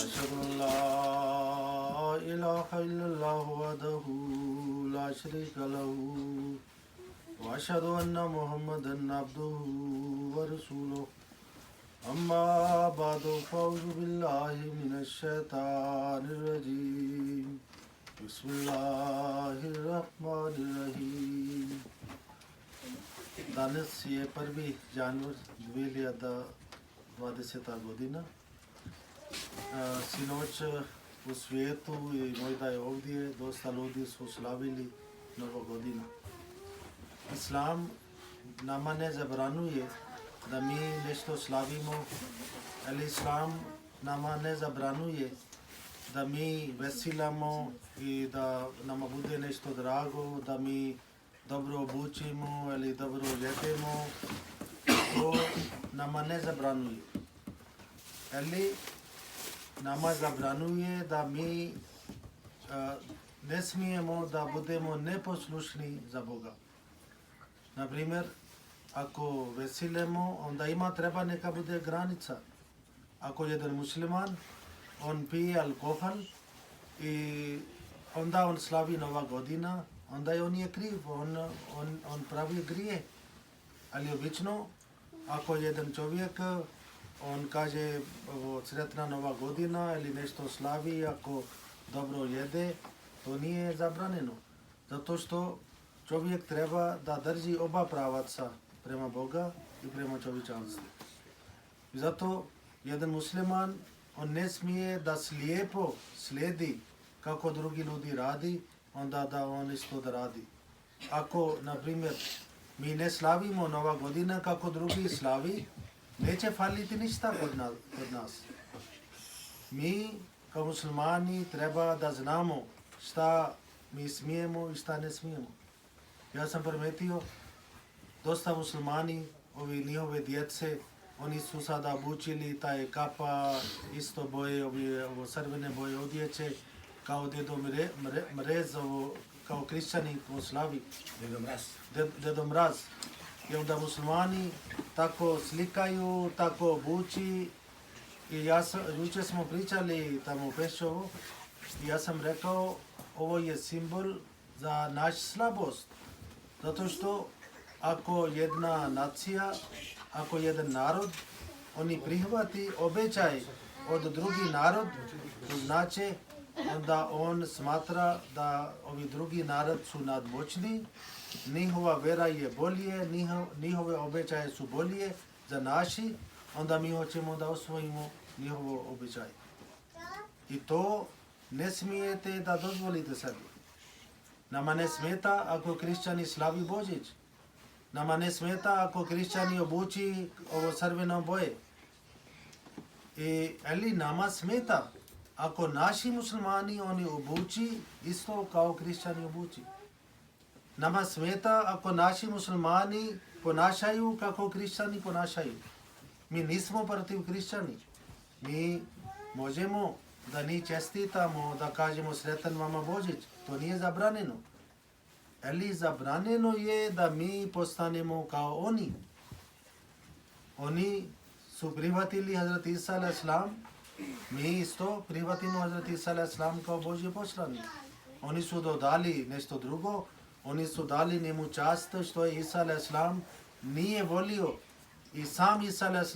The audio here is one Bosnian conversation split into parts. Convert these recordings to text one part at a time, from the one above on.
أشهد أن لا إله إلا الله وحده لا شريك له وأشهد أن محمدا عبده ورسوله أما بعد فأعوذ بالله من الشيطان الرجيم بسم الله الرحمن الرحيم. Danas je 1. januar 2020. godina. Sinoć u svijetu i možda je ovdje dosta ljudi su slavili Novu godinu. Islam nama ne zabranuje da mi nešto slavimo, ali Islam nama ne zabranuje da mi vesilamo i da nama bude nešto drago, da mi dobro obučimo ili dobro jedemo. To nama ne zabranuje. Ali nama zabranuje da mi ne smijemo da budemo neposlušni za Boga. Naprimjer, ako vesilimo, onda treba neka bude granica. Ako jedan musliman, on pije alkohol i onda on slavi Nova godina, onda on je kriv, on pravi grije. Ali obično, ako jedan čovjek, on kaže sretna Nova godina ili nešto slavi, ako dobro jede, to nije zabranjeno. Zato što čovjek treba da drži oba pravaca prema Boga i prema čovječanstvu. I zato jedan musliman, on ne smije da slijepo slijedi kako drugi ljudi radi, onda da on isto da radi. Ako, na primjer, mi ne slavimo Nova godina kako drugi slavi, neće faliti ništa kod nas. Mi kao muslimani treba da znamo šta mi smijemo i šta ne smijemo. Ja sam primetio, dosta muslimani, ovi njihove djece, oni su sada obučili taj kapa, isto boje, ovo crvene boje odjeće, kao Dedo Mrez, kao kršćani ko slavi. Dedo Mraz. I onda muslimani tako slikaju, tako obuči. I jučer smo pričali tamo u Pešovu i ja sam rekao, ovo je simbol za naš slabost. Zato što ako jedna nacija, ako jedan narod, oni prihvati obećaj od drugi narod, to znači onda on smatra da ovi drugi narod su nadmoćni, njihova vera je bolje, njihove obećaje su bolje za naši, onda mi hoćemo da osvojimo njihovo obećaj. I to ne smijete da dozvolite sebi. Nama ne smeta ako kršćani slavi Božić. Nama ne smeta ako kršćani obuči ovo crveno boje. Ali nama smeta ako naši muslimani oni obuči isto kao kršćani obuči. Nama smeta ako naši muslimani ponašaju kako kršćani ponašaju. Mi nismo protiv kršćani. Mi možemo da ni čestitamo, da kažemo sretan vama Božić. To nije zabranjeno. Ali zabranjeno je da mi postanemo kao oni. Oni su prihvatili Hazrat Isa a.s. Mi isto prihvatimo Hazrat Isa a.s. kao Božji poslanik. Oni su dodali nešto drugo. Oni su dali njemu čast što je Isa a.s. nije volio. I sam Isa a.s.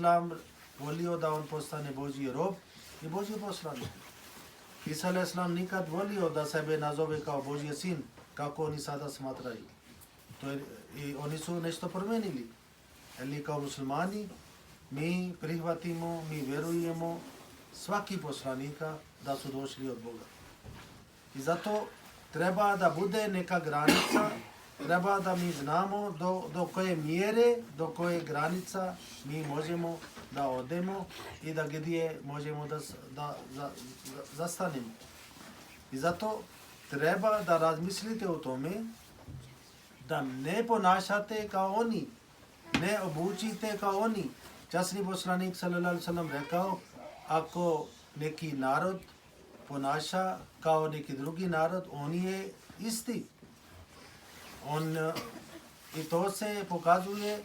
volio da on postane Božji rob i Božji poslanik. Isa a.s. nikad volio da sebe nazove kao Božji sin, kako oni sada smatraju. I oni su nešto promenili. Ali kao muslimani mi prihvatimo, mi vjerujemo svaki poslanika da su došli od Boga. I zato treba da bude neka granica, treba da mi znamo do koje mjere, do koje granica mi možemo da odemo i da gdje možemo da zastanemo. I zato treba da razmislite o tome da ne ponašate kao oni, ne obučite kao oni. Časni poslanik sallallahu alejhi ve sellem rekao, ako neki narod ponaša kao neki drugi narod, on je isti. I to se pokazuje,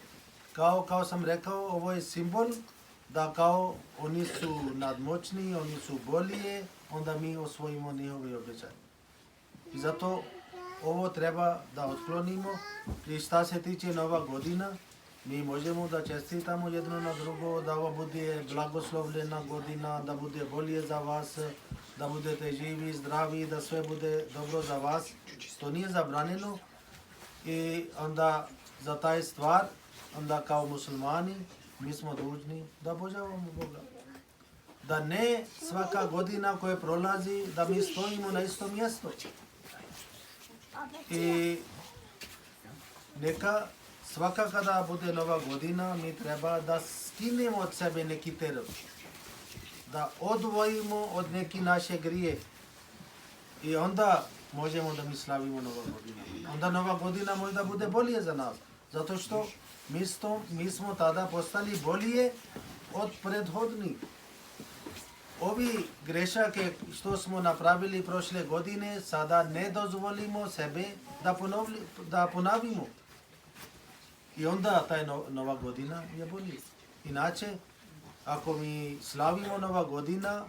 kao sam rekao, ovo je simbol da kao oni su nadmoćni, oni su bolije, onda mi osvojimo njihove obećanje. I zato ovo treba da otklonimo. I šta se tiče Nova godina, mi možemo da čestitamo jedno na drugo, da ovo bude blagoslovljena godina, da bude bolje za vas, da budete živi, zdravi, da sve bude dobro za vas. To nije zabranjeno i onda za taj stvar, onda kao muslimani, mi smo dužni da obožavamo Boga. Da ne svaka godina koja prolazi, da mi stojimo na istom mjestu. I neka svaka kada bude Nova godina, mi treba da skinemo od sebe neki teret. Da odvojimo od neki naše grije. I onda možemo da mi slavimo Nova godina. Onda Nova godina možda bude bolje za nas. Zato što mi smo tada postali bolje od prethodnih. Ovi grešake što smo napravili prošle godine, sada ne dozvolimo sebe da ponavimo. I onda taj Nova godina je bolje. Inače, ako mi slavimo Nova godina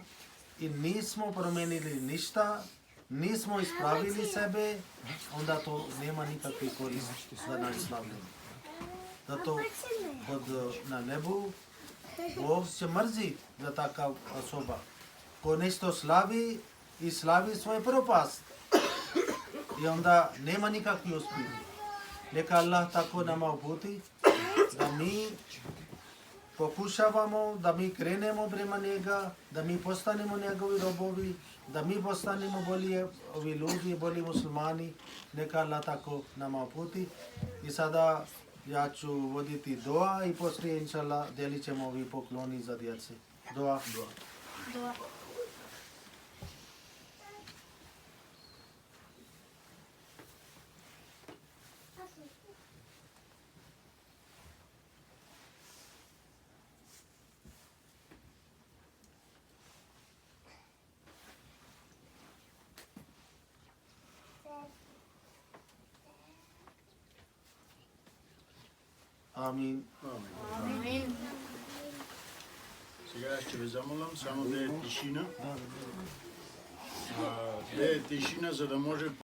i nismo promenili ništa, nismo ispravili sebe, onda to nema nikakve koristi za naš slavljenje. Zato na nebu Bog se mrzi za takav osoba ko nešto slavi i slavi svoj propast. I onda nema nikakvi uspjeh. Neka Allah tako nama uputi da mi pokušavamo, da mi krenemo prema njega, da mi postanemo njegovi robovi, da mi postanemo bolji ovi ljudi, bolji muslimani. Neka Allah tako nama uputi. I sada ja ću voditi doa i poslije inšallah delit ćemo ovi pokloni za djece. Doa. Doa. Амин. Амин. Сега ще ви замолам само да е тишина. Да е тишина, за да може